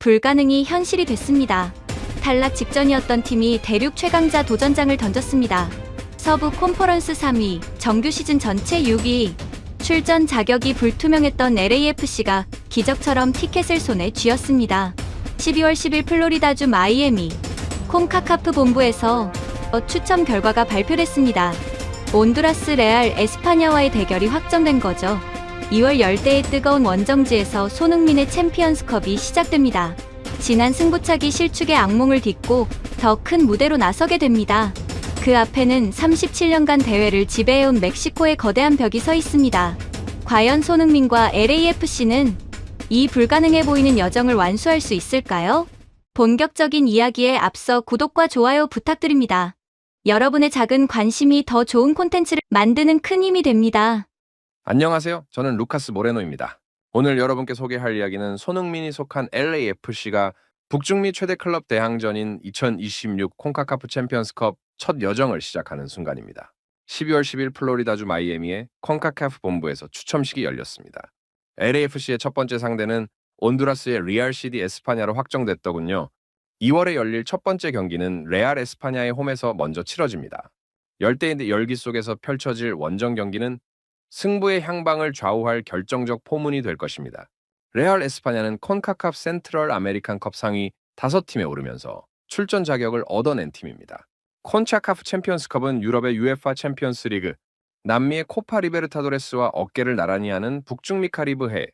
불가능이 현실이 됐습니다. 탈락 직전이었던 팀이 대륙 최강자 도전장을 던졌습니다. 서부 컨퍼런스 3위, 정규 시즌 전체 6위, 출전 자격이 불투명했던 LAFC가 기적처럼 티켓을 손에 쥐었습니다. 12월 10일 플로리다주 마이애미 콘카카프 본부에서 추첨 결과가 발표됐습니다. 온두라스 레알 에스파냐와의 대결이 확정된 거죠. 2월 열대의 뜨거운 원정지에서 손흥민의 챔피언스컵이 시작됩니다. 지난 승부차기 실축의 악몽을 딛고 더 큰 무대로 나서게 됩니다. 그 앞에는 37년간 대회를 지배해온 멕시코의 거대한 벽이 서 있습니다. 과연 손흥민과 LAFC는 이 불가능해 보이는 여정을 완수할 수 있을까요? 본격적인 이야기에 앞서 구독과 좋아요 부탁드립니다. 여러분의 작은 관심이 더 좋은 콘텐츠를 만드는 큰 힘이 됩니다. 안녕하세요. 저는 루카스 모레노입니다. 오늘 여러분께 소개할 이야기는 손흥민이 속한 LAFC가 북중미 최대 클럽 대항전인 2026 콘카카프 챔피언스컵 첫 여정을 시작하는 순간입니다. 12월 10일 플로리다주 마이애미의 콘카카프 본부에서 추첨식이 열렸습니다. LAFC의 첫 번째 상대는 온두라스의 리알 시디 에스파냐로 확정됐더군요. 2월에 열릴 첫 번째 경기는 레알 에스파냐의 홈에서 먼저 치러집니다. 열대의 열기 속에서 펼쳐질 원정 경기는 승부의 향방을 좌우할 결정적 포문이 될 것입니다. 레알 에스파냐는 콘카카프 센트럴 아메리칸컵 상위 5팀에 오르면서 출전 자격을 얻어낸 팀입니다. 콘차카프 챔피언스컵은 유럽의 UEFA 챔피언스 리그, 남미의 코파 리베르타도레스와 어깨를 나란히 하는 북중미 카리브해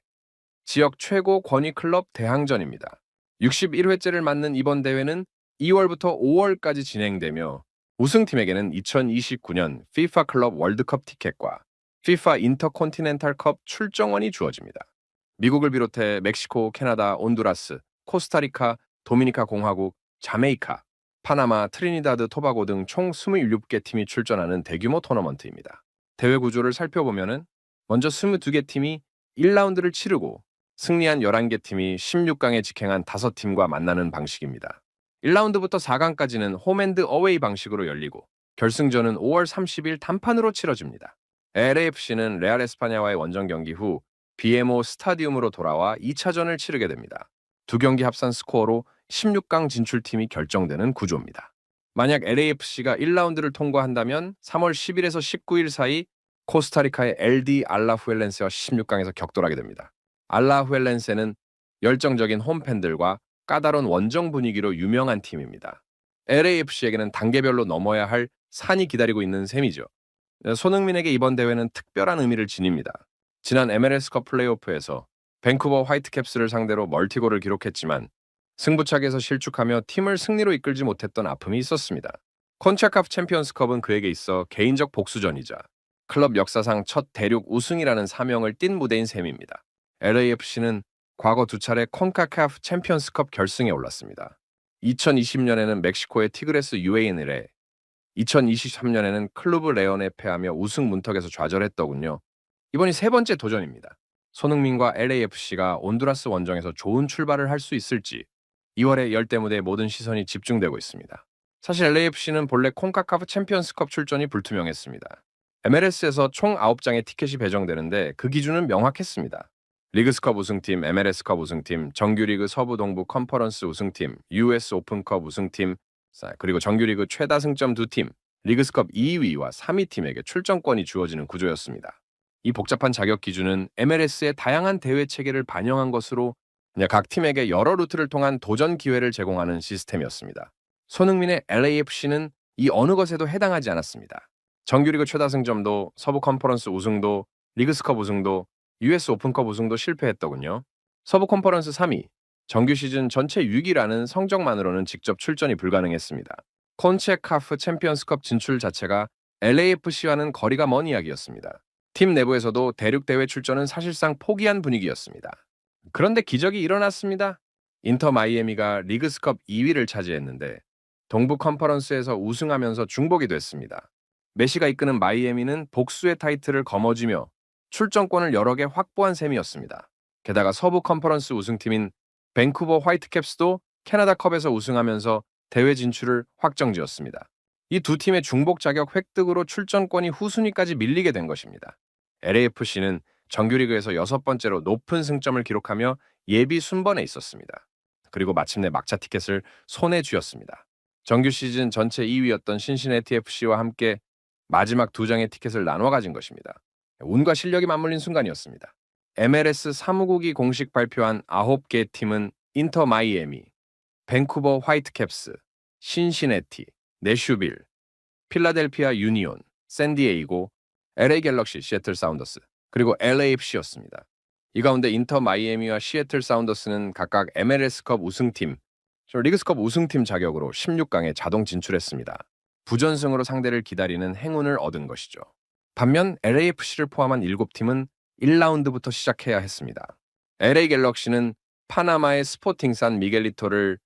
지역 최고 권위 클럽 대항전입니다. 61회째를 맞는 이번 대회는 2월부터 5월까지 진행되며 우승팀에게는 2029년 FIFA 클럽 월드컵 티켓과 FIFA 인터컨티넨탈컵 출정원이 주어집니다. 미국을 비롯해 멕시코, 캐나다, 온두라스, 코스타리카, 도미니카 공화국, 자메이카, 파나마, 트리니다드, 토바고 등 총 27개 팀이 출전하는 대규모 토너먼트입니다. 대회 구조를 살펴보면 먼저 22개 팀이 1라운드를 치르고 승리한 11개 팀이 16강에 직행한 5팀과 만나는 방식입니다. 1라운드부터 4강까지는 홈앤드 어웨이 방식으로 열리고 결승전은 5월 30일 단판으로 치러집니다. LAFC는 레알 에스파냐와의 원정 경기 후 BMO 스타디움으로 돌아와 2차전을 치르게 됩니다. 두 경기 합산 스코어로 16강 진출팀이 결정되는 구조입니다. 만약 LAFC가 1라운드를 통과한다면 3월 10일에서 19일 사이 코스타리카의 LD 알라후엘렌세와 16강에서 격돌하게 됩니다. 알라후엘렌세는 열정적인 홈팬들과 까다로운 원정 분위기로 유명한 팀입니다. LAFC에게는 단계별로 넘어야 할 산이 기다리고 있는 셈이죠. 손흥민에게 이번 대회는 특별한 의미를 지닙니다. 지난 MLS컵 플레이오프에서 밴쿠버 화이트캡스를 상대로 멀티골을 기록했지만 승부차기에서 실축하며 팀을 승리로 이끌지 못했던 아픔이 있었습니다. 콘차카프 챔피언스컵은 그에게 있어 개인적 복수전이자 클럽 역사상 첫 대륙 우승이라는 사명을 띤 무대인 셈입니다. LAFC는 과거 2차례 콘카카프 챔피언스컵 결승에 올랐습니다. 2020년에는 멕시코의 티그레스 유에인을 2023년에는 클루브 레온에 패하며 우승 문턱에서 좌절했더군요. 이번이 세 번째 도전입니다. 손흥민과 LAFC가 온두라스 원정에서 좋은 출발을 할 수 있을지 2월의 열대 무대에 모든 시선이 집중되고 있습니다. 사실 LAFC는 본래 콘카카프 챔피언스컵 출전이 불투명했습니다. MLS에서 총 9장의 티켓이 배정되는데 그 기준은 명확했습니다. 리그스컵 우승팀, MLS컵 우승팀, 정규리그 서부 동부 컨퍼런스 우승팀, US 오픈컵 우승팀, 그리고 정규리그 최다 승점 2팀, 리그스컵 2위와 3위 팀에게 출전권이 주어지는 구조였습니다. 이 복잡한 자격 기준은 MLS의 다양한 대회 체계를 반영한 것으로 각 팀에게 여러 루트를 통한 도전 기회를 제공하는 시스템이었습니다. 손흥민의 LAFC는 이 어느 것에도 해당하지 않았습니다. 정규리그 최다 승점도, 서부 컨퍼런스 우승도, 리그스컵 우승도, US 오픈컵 우승도 실패했더군요. 서부 컨퍼런스 3위, 정규 시즌 전체 6위라는 성적만으로는 직접 출전이 불가능했습니다. 콘체카프 챔피언스컵 진출 자체가 LAFC와는 거리가 먼 이야기였습니다. 팀 내부에서도 대륙 대회 출전은 사실상 포기한 분위기였습니다. 그런데 기적이 일어났습니다. 인터 마이애미가 리그스컵 2위를 차지했는데 동부 컨퍼런스에서 우승하면서 중복이 됐습니다. 메시가 이끄는 마이애미는 복수의 타이틀을 거머쥐며 출전권을 여러 개 확보한 셈이었습니다. 게다가 서부 컨퍼런스 우승팀인 밴쿠버 화이트캡스도 캐나다컵에서 우승하면서 대회 진출을 확정지었습니다. 이 두 팀의 중복 자격 획득으로 출전권이 후순위까지 밀리게 된 것입니다. LAFC는 정규리그에서 6번째로 높은 승점을 기록하며 예비 순번에 있었습니다. 그리고 마침내 막차 티켓을 손에 쥐었습니다. 정규 시즌 전체 2위였던 신시내티 FC와 함께 마지막 두 장의 티켓을 나눠 가진 것입니다. 운과 실력이 맞물린 순간이었습니다. MLS 사무국이 공식 발표한 9개 팀은 인터 마이애미, 밴쿠버 화이트캡스, 신시내티, 내슈빌, 필라델피아 유니온, 샌디에이고, LA 갤럭시, 시애틀 사운더스, 그리고 LAFC였습니다. 이 가운데 인터 마이애미와 시애틀 사운더스는 각각 MLS컵 우승팀, 리그스컵 우승팀 자격으로 16강에 자동 진출했습니다. 부전승으로 상대를 기다리는 행운을 얻은 것이죠. 반면 LAFC를 포함한 7팀은 1라운드부터 시작해야 했습니다. LA 갤럭시는 파나마의 스포팅 산 미겔리토를,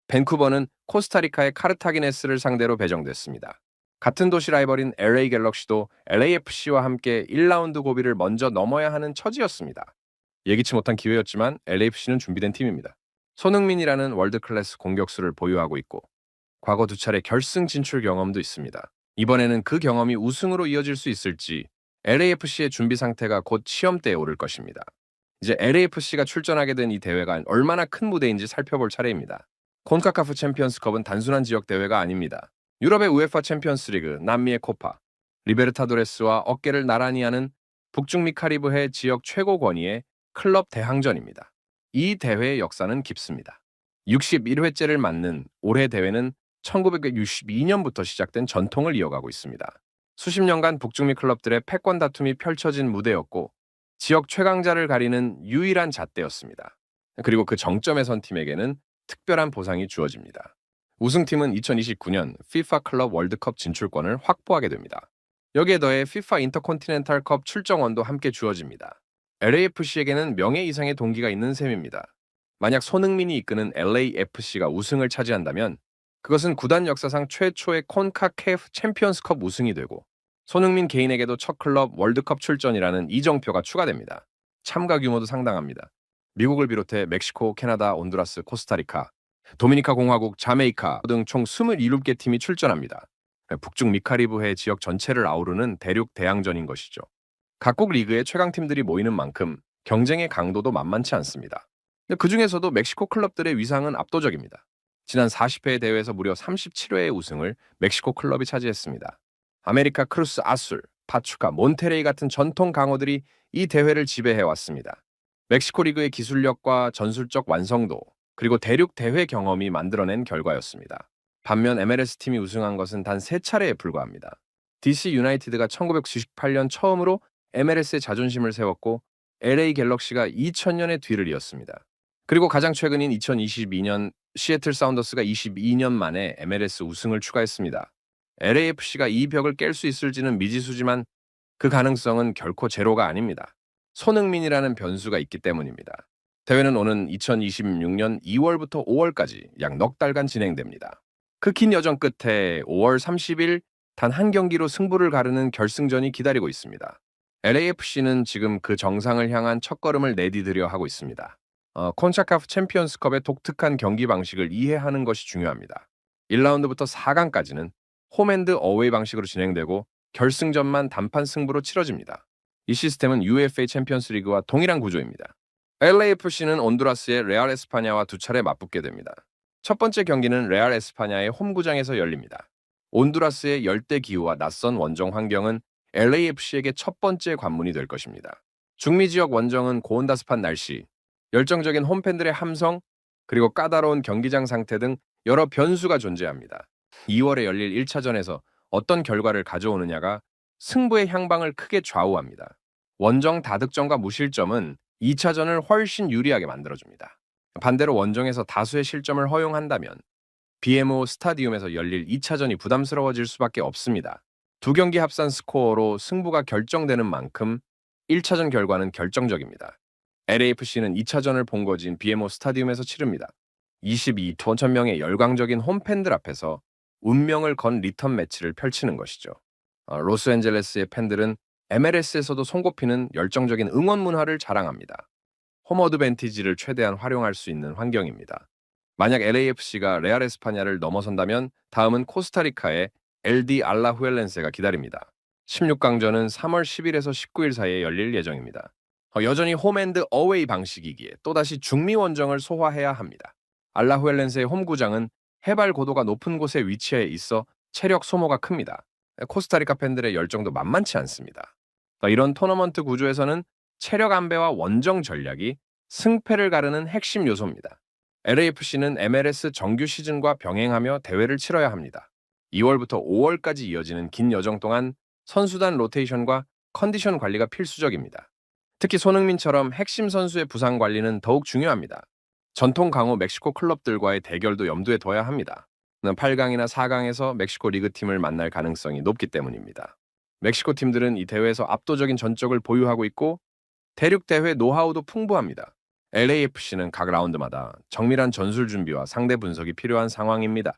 밴쿠버는 코스타리카의 카르타기네스를 상대로 배정됐습니다. 같은 도시 라이벌인 LA 갤럭시도 LAFC와 함께 1라운드 고비를 먼저 넘어야 하는 처지였습니다. 예기치 못한 기회였지만 LAFC는 준비된 팀입니다. 손흥민이라는 월드클래스 공격수를 보유하고 있고 과거 2차례 결승 진출 경험도 있습니다. 이번에는 그 경험이 우승으로 이어질 수 있을지 LAFC의 준비 상태가 곧 시험대에 오를 것입니다. 이제 LAFC가 출전하게 된 이 대회가 얼마나 큰 무대인지 살펴볼 차례입니다. 콘카카프 챔피언스컵은 단순한 지역 대회가 아닙니다. 유럽의 우에파 챔피언스리그, 남미의 코파, 리베르타도레스와 어깨를 나란히 하는 북중미 카리브해 지역 최고 권위의 클럽 대항전입니다. 이 대회의 역사는 깊습니다. 61회째를 맞는 올해 대회는 1962년부터 시작된 전통을 이어가고 있습니다. 수십 년간 북중미 클럽들의 패권 다툼이 펼쳐진 무대였고 지역 최강자를 가리는 유일한 잣대였습니다. 그리고 그 정점에 선 팀에게는 특별한 보상이 주어집니다. 우승팀은 2029년 FIFA 클럽 월드컵 진출권을 확보하게 됩니다. 여기에 더해 FIFA 인터컨티넨탈컵 출정원도 함께 주어집니다. LAFC에게는 명예 이상의 동기가 있는 셈입니다. 만약 손흥민이 이끄는 LAFC가 우승을 차지한다면 그것은 구단 역사상 최초의 콘카케프 챔피언스컵 우승이 되고 손흥민 개인에게도 첫 클럽 월드컵 출전이라는 이정표가 추가됩니다. 참가 규모도 상당합니다. 미국을 비롯해 멕시코, 캐나다, 온두라스, 코스타리카, 도미니카 공화국, 자메이카 등 총 27개 팀이 출전합니다. 북중미 카리브해 지역 전체를 아우르는 대륙 대항전인 것이죠. 각국 리그의 최강팀들이 모이는 만큼 경쟁의 강도도 만만치 않습니다. 그 중에서도 멕시코 클럽들의 위상은 압도적입니다. 지난 40회 대회에서 무려 37회의 우승을 멕시코 클럽이 차지했습니다. 아메리카 크루스 아술, 파추카, 몬테레이 같은 전통 강호들이 이 대회를 지배해왔습니다. 멕시코 리그의 기술력과 전술적 완성도, 그리고 대륙 대회 경험이 만들어낸 결과였습니다. 반면 MLS 팀이 우승한 것은 단 3차례에 불과합니다. DC 유나이티드가 1998년 처음으로 MLS의 자존심을 세웠고 LA 갤럭시가 2000년의 뒤를 이었습니다. 그리고 가장 최근인 2022년 시애틀 사운더스가 22년 만에 MLS 우승을 추가했습니다. LAFC가 이 벽을 깰 수 있을지는 미지수지만 그 가능성은 결코 제로가 아닙니다. 손흥민이라는 변수가 있기 때문입니다. 대회는 오는 2026년 2월부터 5월까지 약 넉 달간 진행됩니다. 그 긴 여정 끝에 5월 30일 단 한 경기로 승부를 가르는 결승전이 기다리고 있습니다. LAFC는 지금 그 정상을 향한 첫걸음을 내디디려 하고 있습니다. 콘카카프 챔피언스컵의 독특한 경기 방식을 이해하는 것이 중요합니다. 1라운드부터 4강까지는 홈앤드 어웨이 방식으로 진행되고 결승전만 단판 승부로 치러집니다. 이 시스템은 UFA 챔피언스 리그와 동일한 구조입니다. LAFC는 온두라스의 레알 에스파냐와 2차례 맞붙게 됩니다. 첫 번째 경기는 레알 에스파냐의 홈구장에서 열립니다. 온두라스의 열대 기후와 낯선 원정 환경은 LAFC에게 첫 번째 관문이 될 것입니다. 중미 지역 원정은 고온다습한 날씨, 열정적인 홈팬들의 함성, 그리고 까다로운 경기장 상태 등 여러 변수가 존재합니다. 2월에 열릴 1차전에서 어떤 결과를 가져오느냐가 승부의 향방을 크게 좌우합니다. 원정 다득점과 무실점은 2차전을 훨씬 유리하게 만들어줍니다. 반대로 원정에서 다수의 실점을 허용한다면 BMO 스타디움에서 열릴 2차전이 부담스러워질 수밖에 없습니다. 두 경기 합산 스코어로 승부가 결정되는 만큼 1차전 결과는 결정적입니다. LAFC는 2차전을 본거지인 BMO 스타디움에서 치릅니다. 22,000명의 열광적인 홈팬들 앞에서 운명을 건 리턴 매치를 펼치는 것이죠. 로스앤젤레스의 팬들은 MLS에서도 손꼽히는 열정적인 응원 문화를 자랑합니다. 홈 어드밴티지를 최대한 활용할 수 있는 환경입니다. 만약 LAFC가 레알 에스파냐를 넘어선다면 다음은 코스타리카의 LD 알라후엘렌세가 기다립니다. 16강전은 3월 10일에서 19일 사이에 열릴 예정입니다. 여전히 홈앤드 어웨이 방식이기에 또다시 중미 원정을 소화해야 합니다. 알라후엘렌스의 홈구장은 해발 고도가 높은 곳에 위치해 있어 체력 소모가 큽니다. 코스타리카 팬들의 열정도 만만치 않습니다. 이런 토너먼트 구조에서는 체력 안배와 원정 전략이 승패를 가르는 핵심 요소입니다. LAFC는 MLS 정규 시즌과 병행하며 대회를 치러야 합니다. 2월부터 5월까지 이어지는 긴 여정 동안 선수단 로테이션과 컨디션 관리가 필수적입니다. 특히 손흥민처럼 핵심 선수의 부상 관리는 더욱 중요합니다. 전통 강호 멕시코 클럽들과의 대결도 염두에 둬야 합니다. 8강이나 4강에서 멕시코 리그팀을 만날 가능성이 높기 때문입니다. 멕시코 팀들은 이 대회에서 압도적인 전적을 보유하고 있고 대륙 대회 노하우도 풍부합니다. LAFC는 각 라운드마다 정밀한 전술 준비와 상대 분석이 필요한 상황입니다.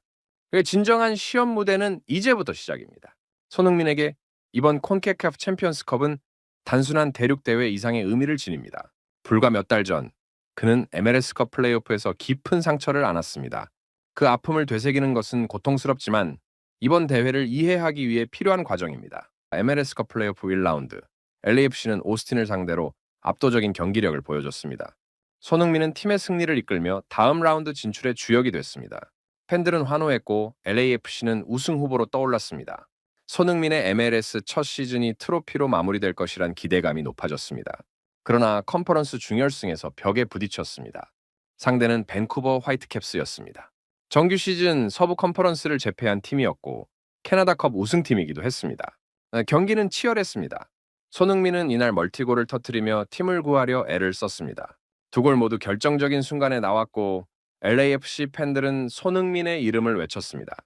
진정한 시험 무대는 이제부터 시작입니다. 손흥민에게 이번 콘케카프 챔피언스컵은 단순한 대륙 대회 이상의 의미를 지닙니다. 불과 몇 달 전 그는 MLS컵 플레이오프에서 깊은 상처를 안았습니다. 그 아픔을 되새기는 것은 고통스럽지만 이번 대회를 이해하기 위해 필요한 과정입니다. MLS컵 플레이오프 1라운드 LAFC는 오스틴을 상대로 압도적인 경기력을 보여줬습니다. 손흥민은 팀의 승리를 이끌며 다음 라운드 진출의 주역이 됐습니다. 팬들은 환호했고 LAFC는 우승 후보로 떠올랐습니다. 손흥민의 MLS 첫 시즌이 트로피로 마무리될 것이란 기대감이 높아졌습니다. 그러나 컨퍼런스 준결승에서 벽에 부딪혔습니다. 상대는 밴쿠버 화이트캡스였습니다. 정규 시즌 서부 컨퍼런스를 제패한 팀이었고 캐나다컵 우승팀이기도 했습니다. 경기는 치열했습니다. 손흥민은 이날 멀티골을 터뜨리며 팀을 구하려 애를 썼습니다. 두 골 모두 결정적인 순간에 나왔고 LAFC 팬들은 손흥민의 이름을 외쳤습니다.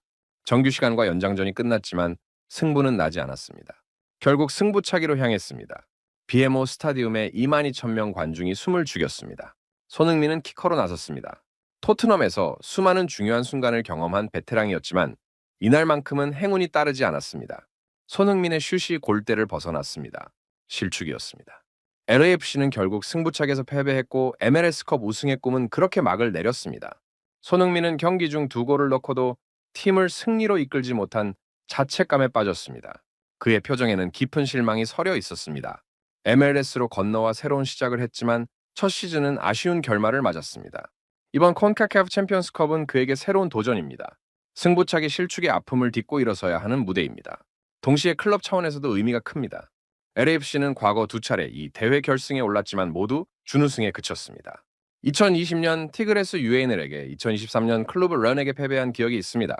정규 시간과 연장전이 끝났지만 승부는 나지 않았습니다. 결국 승부차기로 향했습니다. BMO 스타디움에 22,000명 관중이 숨을 죽였습니다. 손흥민은 키커로 나섰습니다. 토트넘에서 수많은 중요한 순간을 경험한 베테랑이었지만 이날만큼은 행운이 따르지 않았습니다. 손흥민의 슛이 골대를 벗어났습니다. 실축이었습니다. LAFC는 결국 승부차기에서 패배했고 MLS컵 우승의 꿈은 그렇게 막을 내렸습니다. 손흥민은 경기 중 2골을 넣고도 팀을 승리로 이끌지 못한 자책감에 빠졌습니다. 그의 표정에는 깊은 실망이 서려 있었습니다. MLS로 건너와 새로운 시작을 했지만 첫 시즌은 아쉬운 결말을 맞았습니다. 이번 콘카카프 챔피언스컵은 그에게 새로운 도전입니다. 승부차기 실축의 아픔을 딛고 일어서야 하는 무대입니다. 동시에 클럽 차원에서도 의미가 큽니다. LAFC는 과거 2차례 이 대회 결승에 올랐지만 모두 준우승에 그쳤습니다. 2020년 티그레스 유에인에게 2023년 클루브 런에게 패배한 기억이 있습니다.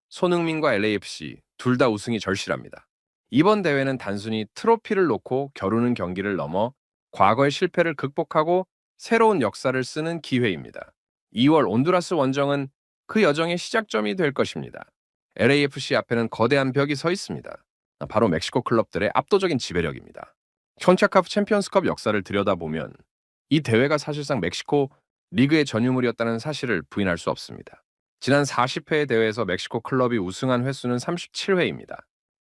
손흥민과 LAFC 둘 다 우승이 절실합니다. 이번 대회는 단순히 트로피를 놓고 겨루는 경기를 넘어 과거의 실패를 극복하고 새로운 역사를 쓰는 기회입니다. 2월 온두라스 원정은 그 여정의 시작점이 될 것입니다. LAFC 앞에는 거대한 벽이 서 있습니다. 바로 멕시코 클럽들의 압도적인 지배력입니다. 콘카카프 챔피언스컵 역사를 들여다보면 이 대회가 사실상 멕시코 리그의 전유물이었다는 사실을 부인할 수 없습니다. 지난 40회의 대회에서 멕시코 클럽이 우승한 횟수는 37회입니다.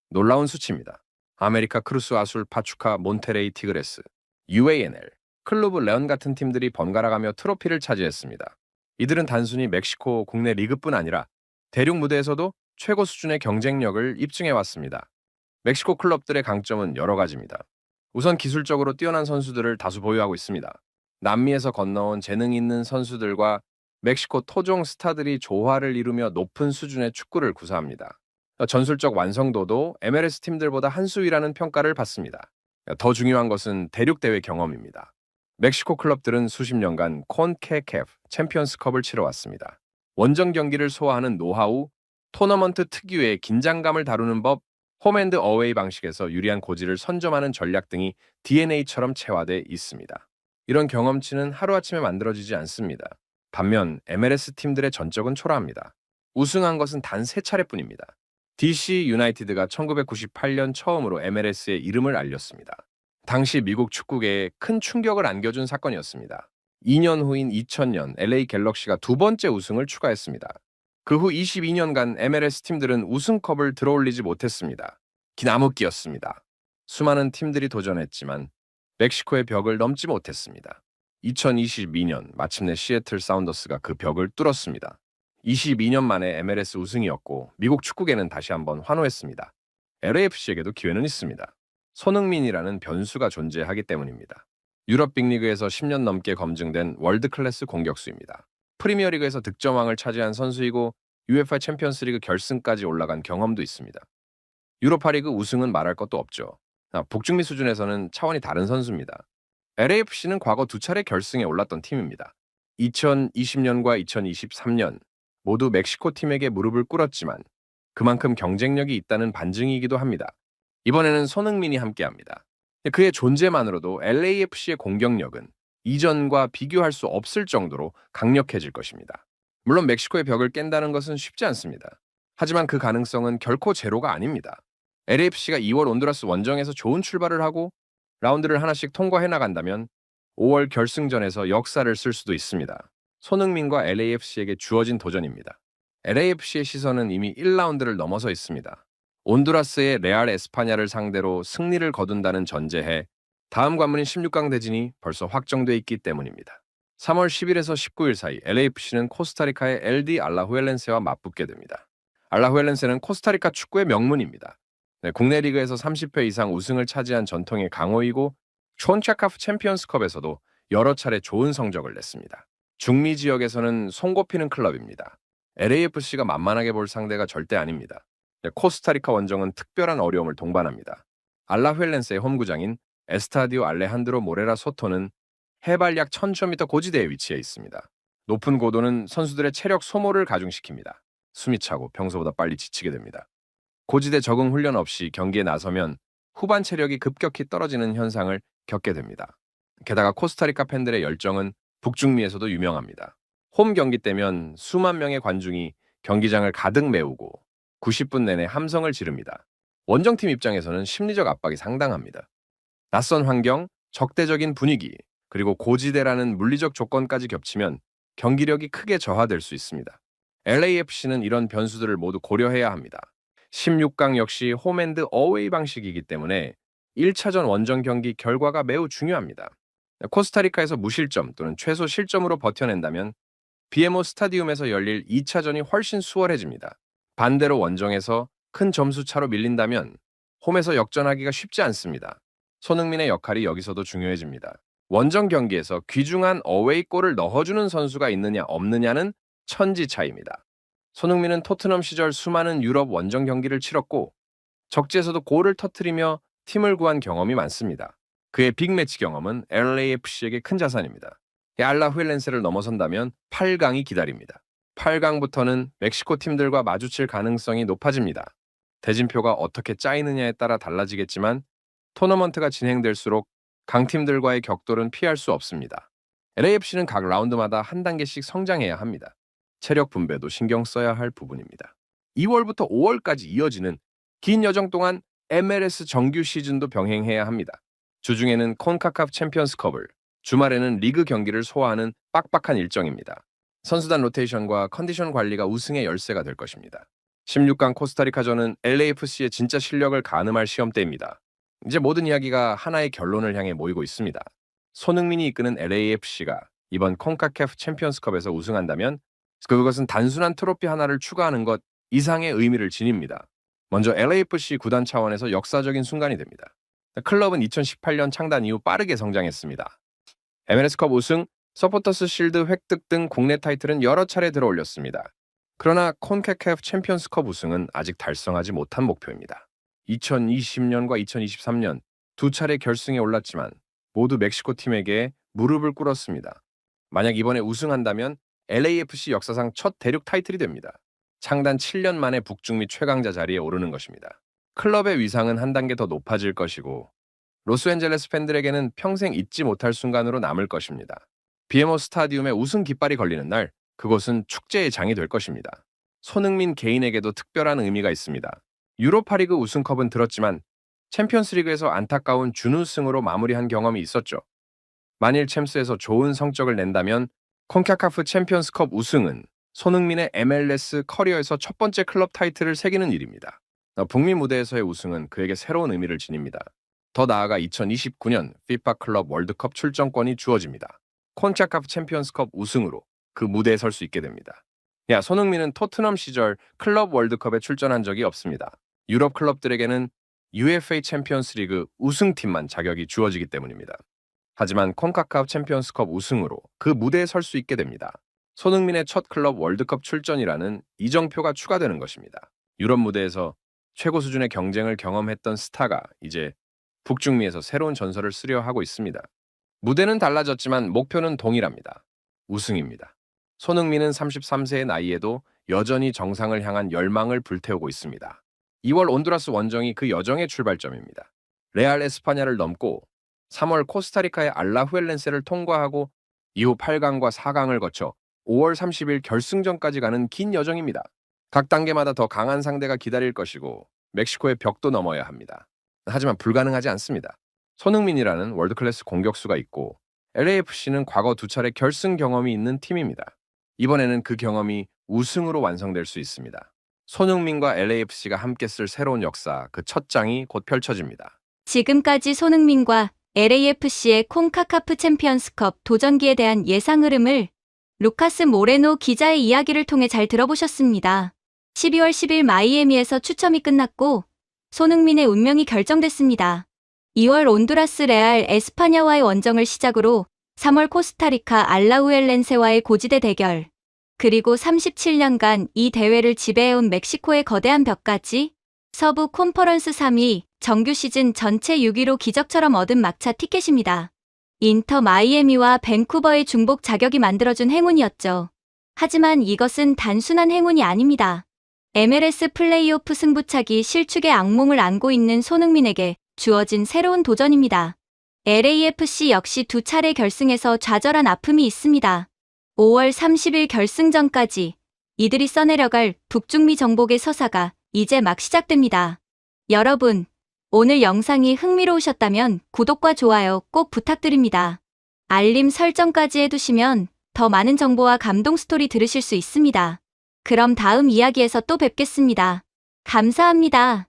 놀라운 수치입니다. 아메리카 크루스 아술 파추카 몬테레이 티그레스, UANL, 클루브 레온 같은 팀들이 번갈아가며 트로피를 차지했습니다. 이들은 단순히 멕시코 국내 리그뿐 아니라 대륙 무대에서도 최고 수준의 경쟁력을 입증해왔습니다. 멕시코 클럽들의 강점은 여러 가지입니다. 우선 기술적으로 뛰어난 선수들을 다수 보유하고 있습니다. 남미에서 건너온 재능 있는 선수들과 멕시코 토종 스타들이 조화를 이루며 높은 수준의 축구를 구사합니다. 전술적 완성도도 MLS 팀들보다 한 수위라는 평가를 받습니다. 더 중요한 것은 대륙 대회 경험입니다. 멕시코 클럽들은 수십 년간 콘케카프 챔피언스컵을 치러왔습니다. 원정 경기를 소화하는 노하우, 토너먼트 특유의 긴장감을 다루는 법, 홈앤드 어웨이 방식에서 유리한 고지를 선점하는 전략 등이 DNA처럼 체화돼 있습니다. 이런 경험치는 하루아침에 만들어지지 않습니다. 반면 MLS 팀들의 전적은 초라합니다. 우승한 것은 단 3차례뿐입니다. DC 유나이티드가 1998년 처음으로 MLS의 이름을 알렸습니다. 당시 미국 축구계에 큰 충격을 안겨준 사건이었습니다. 2년 후인 2000년 LA 갤럭시가 두 번째 우승을 추가했습니다. 그 후 22년간 MLS 팀들은 우승컵을 들어올리지 못했습니다. 긴 암흑기였습니다. 수많은 팀들이 도전했지만 멕시코의 벽을 넘지 못했습니다. 2022년 마침내 시애틀 사운더스가 그 벽을 뚫었습니다. 22년 만에 MLS 우승이었고 미국 축구계는 다시 한번 환호했습니다. LAFC에게도 기회는 있습니다. 손흥민이라는 변수가 존재하기 때문입니다. 유럽 빅리그에서 10년 넘게 검증된 월드클래스 공격수입니다. 프리미어리그에서 득점왕을 차지한 선수이고 UEFA 챔피언스리그 결승까지 올라간 경험도 있습니다. 유로파리그 우승은 말할 것도 없죠. 북중미 수준에서는 차원이 다른 선수입니다. LAFC는 과거 두 차례 결승에 올랐던 팀입니다. 2020년과 2023년 모두 멕시코 팀에게 무릎을 꿇었지만 그만큼 경쟁력이 있다는 반증이기도 합니다. 이번에는 손흥민이 함께합니다. 그의 존재만으로도 LAFC의 공격력은 이전과 비교할 수 없을 정도로 강력해질 것입니다. 물론 멕시코의 벽을 깬다는 것은 쉽지 않습니다. 하지만 그 가능성은 결코 제로가 아닙니다. LAFC가 2월 온두라스 원정에서 좋은 출발을 하고 라운드를 하나씩 통과해 나간다면 5월 결승전에서 역사를 쓸 수도 있습니다. 손흥민과 LAFC에게 주어진 도전입니다. LAFC의 시선은 이미 1라운드를 넘어서 있습니다. 온두라스의 레알 에스파냐를 상대로 승리를 거둔다는 전제해 다음 관문인 16강 대진이 벌써 확정돼 있기 때문입니다. 3월 10일에서 19일 사이 LAFC는 코스타리카의 LD 알라후엘렌세와 맞붙게 됩니다. 알라후엘렌세는 코스타리카 축구의 명문입니다. 국내 리그에서 30회 이상 우승을 차지한 전통의 강호이고 촌차카프 챔피언스컵에서도 여러 차례 좋은 성적을 냈습니다. 중미 지역에서는 손꼽히는 클럽입니다. LAFC가 만만하게 볼 상대가 절대 아닙니다. 코스타리카 원정은 특별한 어려움을 동반합니다. 알라후엘렌세의 홈구장인 에스타디오 알레한드로 모레라 소토는 해발 약 1000m 고지대에 위치해 있습니다. 높은 고도는 선수들의 체력 소모를 가중시킵니다. 숨이 차고 평소보다 빨리 지치게 됩니다. 고지대 적응 훈련 없이 경기에 나서면 후반 체력이 급격히 떨어지는 현상을 겪게 됩니다. 게다가 코스타리카 팬들의 열정은 북중미에서도 유명합니다. 홈 경기 때면 수만 명의 관중이 경기장을 가득 메우고 90분 내내 함성을 지릅니다. 원정팀 입장에서는 심리적 압박이 상당합니다. 낯선 환경, 적대적인 분위기, 그리고 고지대라는 물리적 조건까지 겹치면 경기력이 크게 저하될 수 있습니다. LAFC는 이런 변수들을 모두 고려해야 합니다. 16강 역시 홈앤드 어웨이 방식이기 때문에 1차전 원정 경기 결과가 매우 중요합니다. 코스타리카에서 무실점 또는 최소 실점으로 버텨낸다면 BMO 스타디움에서 열릴 2차전이 훨씬 수월해집니다. 반대로 원정에서 큰 점수 차로 밀린다면 홈에서 역전하기가 쉽지 않습니다. 손흥민의 역할이 여기서도 중요해집니다. 원정 경기에서 귀중한 어웨이 골을 넣어주는 선수가 있느냐 없느냐는 천지 차이입니다. 손흥민은 토트넘 시절 수많은 유럽 원정 경기를 치렀고 적지에서도 골을 터뜨리며 팀을 구한 경험이 많습니다. 그의 빅매치 경험은 LAFC에게 큰 자산입니다. 알라후엘렌세를 넘어선다면 8강이 기다립니다. 8강부터는 멕시코 팀들과 마주칠 가능성이 높아집니다. 대진표가 어떻게 짜이느냐에 따라 달라지겠지만 토너먼트가 진행될수록 강팀들과의 격돌은 피할 수 없습니다. LAFC는 각 라운드마다 한 단계씩 성장해야 합니다. 체력 분배도 신경 써야 할 부분입니다. 2월부터 5월까지 이어지는 긴 여정 동안 MLS 정규 시즌도 병행해야 합니다. 주중에는 콘카카프 챔피언스컵을, 주말에는 리그 경기를 소화하는 빡빡한 일정입니다. 선수단 로테이션과 컨디션 관리가 우승의 열쇠가 될 것입니다. 16강 코스타리카전은 LAFC의 진짜 실력을 가늠할 시험대입니다. 이제 모든 이야기가 하나의 결론을 향해 모이고 있습니다. 손흥민이 이끄는 LAFC가 이번 콘카카프 챔피언스컵에서 우승한다면 그것은 단순한 트로피 하나를 추가하는 것 이상의 의미를 지닙니다. 먼저 LAFC 구단 차원에서 역사적인 순간이 됩니다. 클럽은 2018년 창단 이후 빠르게 성장했습니다. MLS컵 우승, 서포터스 실드 획득 등 국내 타이틀은 여러 차례 들어올렸습니다. 그러나 콘카카프 챔피언스컵 우승은 아직 달성하지 못한 목표입니다. 2020년과 2023년 두 차례 결승에 올랐지만 모두 멕시코 팀에게 무릎을 꿇었습니다. 만약 이번에 우승한다면 LAFC 역사상 첫 대륙 타이틀이 됩니다. 창단 7년 만에 북중미 최강자 자리에 오르는 것입니다. 클럽의 위상은 한 단계 더 높아질 것이고 로스앤젤레스 팬들에게는 평생 잊지 못할 순간으로 남을 것입니다. BMO 스타디움에 우승 깃발이 걸리는 날 그곳은 축제의 장이 될 것입니다. 손흥민 개인에게도 특별한 의미가 있습니다. 유로파리그 우승컵은 들었지만 챔피언스리그에서 안타까운 준우승으로 마무리한 경험이 있었죠. 만일 챔스에서 좋은 성적을 낸다면 콘카카프 챔피언스컵 우승은 손흥민의 MLS 커리어에서 첫 번째 클럽 타이틀을 새기는 일입니다. 북미 무대에서의 우승은 그에게 새로운 의미를 지닙니다. 더 나아가 2029년 FIFA 클럽 월드컵 출전권이 주어집니다. 콘카카프 챔피언스컵 우승으로 그 무대에 설 수 있게 됩니다. 손흥민은 토트넘 시절 클럽 월드컵에 출전한 적이 없습니다. 유럽 클럽들에게는 UEFA 챔피언스리그 우승팀만 자격이 주어지기 때문입니다. 하지만 콘카카프 챔피언스컵 우승으로 그 무대에 설 수 있게 됩니다. 손흥민의 첫 클럽 월드컵 출전이라는 이정표가 추가되는 것입니다. 유럽 무대에서 최고 수준의 경쟁을 경험했던 스타가 이제 북중미에서 새로운 전설을 쓰려 하고 있습니다. 무대는 달라졌지만 목표는 동일합니다. 우승입니다. 손흥민은 33세의 나이에도 여전히 정상을 향한 열망을 불태우고 있습니다. 2월 온두라스 원정이 그 여정의 출발점입니다. 레알 에스파냐를 넘고 3월 코스타리카의 알라후엘렌세를 통과하고 이후 8강과 4강을 거쳐 5월 30일 결승전까지 가는 긴 여정입니다. 각 단계마다 더 강한 상대가 기다릴 것이고 멕시코의 벽도 넘어야 합니다. 하지만 불가능하지 않습니다. 손흥민이라는 월드클래스 공격수가 있고 LAFC는 과거 2차례 결승 경험이 있는 팀입니다. 이번에는 그 경험이 우승으로 완성될 수 있습니다. 손흥민과 LAFC가 함께 쓸 새로운 역사, 그 첫 장이 곧 펼쳐집니다. 지금까지 손흥민과 LAFC의 콘카카프 챔피언스컵 도전기에 대한 예상 흐름을 루카스 모레노 기자의 이야기를 통해 잘 들어보셨습니다. 12월 10일 마이애미에서 추첨이 끝났고 손흥민의 운명이 결정됐습니다. 2월 온두라스 레알 에스파냐와의 원정을 시작으로 3월 코스타리카 알라우엘렌세와의 고지대 대결, 그리고 37년간 이 대회를 지배해온 멕시코의 거대한 벽까지 서부 콘퍼런스 3위, 정규 시즌 전체 6위로 기적처럼 얻은 막차 티켓입니다. 인터 마이애미와 밴쿠버의 중복 자격이 만들어준 행운이었죠. 하지만 이것은 단순한 행운이 아닙니다. MLS 플레이오프 승부차기 실축의 악몽을 안고 있는 손흥민에게 주어진 새로운 도전입니다. LAFC 역시 2차례 결승에서 좌절한 아픔이 있습니다. 5월 30일 결승전까지 이들이 써내려갈 북중미 정복의 서사가 이제 막 시작됩니다. 여러분, 오늘 영상이 흥미로우셨다면 구독과 좋아요 꼭 부탁드립니다. 알림 설정까지 해두시면 더 많은 정보와 감동 스토리 들으실 수 있습니다. 그럼 다음 이야기에서 또 뵙겠습니다. 감사합니다.